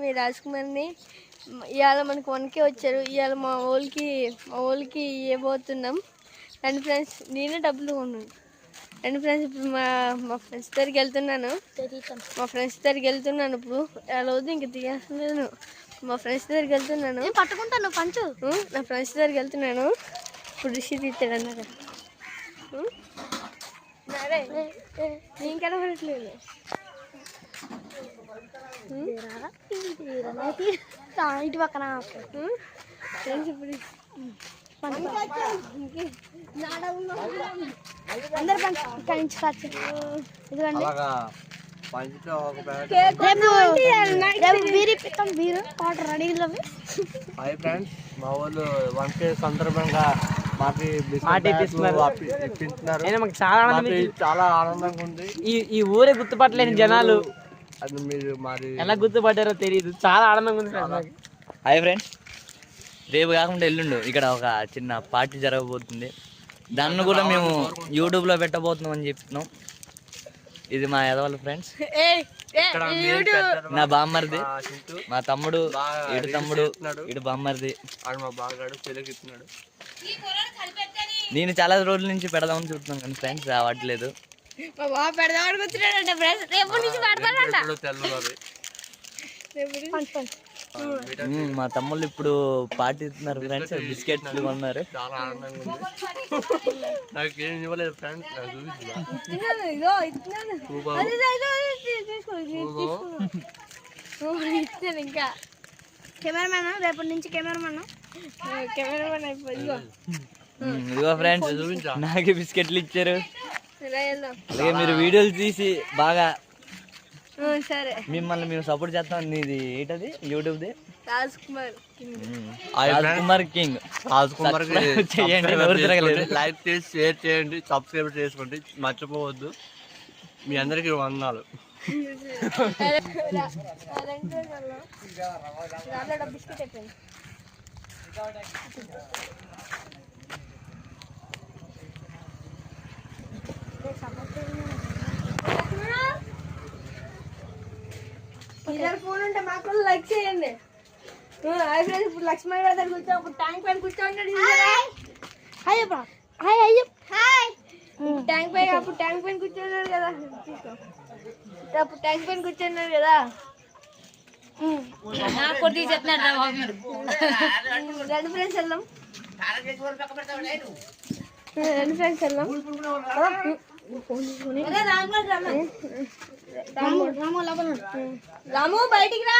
మీ రాజ్ కుమార్ని. ఇవాళ మనకు 1K వచ్చారు. ఇవాళ మా ఊళ్ళకి ఇవ్వబోతున్నాం. రండి ఫ్రెండ్స్, నేనే డబ్బులు కొన్నాను. రండి ఫ్రెండ్స్, ఇప్పుడు మా ఫ్రెండ్స్ దగ్గరికి వెళ్తున్నాను. ఇప్పుడు అలా వద్దు, ఇంక తీయేస్తున్నాను. మా ఫ్రెండ్స్ దగ్గరికి వెళ్తున్నాను. పట్టుకుంటాను పంచు. నా ఫ్రెండ్స్ దగ్గరికి వెళ్తున్నాను. ఇప్పుడు రిషి తీస్తాడు అన్నారు. నేను కనబడట్లేదు. ఇటు పక్కన ఫ్రెండ్స్ ఇప్పుడు అందరు పంచు. ఇదిగోండి, బీరు వాటర్ రెడీలో. హాయ్ ఫ్రెండ్స్, మా వాళ్ళు 1K సందర్భంగా చాలా ఆనందంగా ఉంది. ఈ ఊరే గుర్తుపట్టలేని జనాలు అది మీరు మరి ఎలా గుర్తుపట్టారో తెలియదు. చాలా ఆనందంగా ఉంది. హాయ్ ఫ్రెండ్స్, రేపు కాకుండా ఎల్లుండు ఇక్కడ ఒక చిన్న పార్టీ జరగబోతుంది. దాన్ని కూడా మేము యూట్యూబ్లో పెట్టబోతున్నాం అని చెప్తున్నాం. ఇది మా ఎదవాళ్ళ ఫ్రెండ్స్, నా బామ్మర్ది, మా తమ్ముడు, ఇటు బామ్మర్ది. నేను చాలా రోజుల నుంచి పెడదామని చూస్తున్నాను కానీ ఫ్రెండ్స్ రావట్లేదు. మా తమ్ముళ్ళు ఇప్పుడు పార్టీ ఇస్తున్నారు ఫ్రెండ్స్. బిస్కెట్లు కొన్నారు. చాలా ఆనందంగా ఉంది. నాకు ఏం ఇవ్వలేదు ఫ్రెండ్స్, ఇంకా కెమెరామెన్ రేపటి నుంచి కెమెరామెన్ అయిపోయింది. ఇదిగో ఫ్రెండ్స్, నాకు బిస్కెట్లు ఇచ్చారు. అలాగే మీరు వీడియోలు తీసి బాగా సరే మిమ్మల్ని మేము సపోర్ట్ చేస్తాం. ఇది ఏంటది యూట్యూబ్ది? రాజ్ కుమార్ కింగ్. లైక్ చేసి షేర్ చేయండి, సబ్స్క్రైబ్ చేసుకోండి, మర్చిపోవద్దు. మీ అందరికి వందనాలు. బిస్కెట్ అయిపోయింది. ఫోన్ ఉంటే మాకు లైక్ చేయండి. హాయ్ ఫ్రెండ్స్, ఇప్పుడు లక్ష్మణ్ గారి దగ్గర కూర్చో. అప్పుడు ట్యాంక్ పైన కూర్చోండి. హాయ్ హాయ్ ట్యాంక్ పైన అప్పుడు ట్యాంక్ పైన కూర్చున్నాడు కదా. అప్పుడు ట్యాంక్ పైన కూర్చున్నాడు కదా. రెండు ఫ్రెండ్స్ వెళ్దాం. రాము బయటికి రా.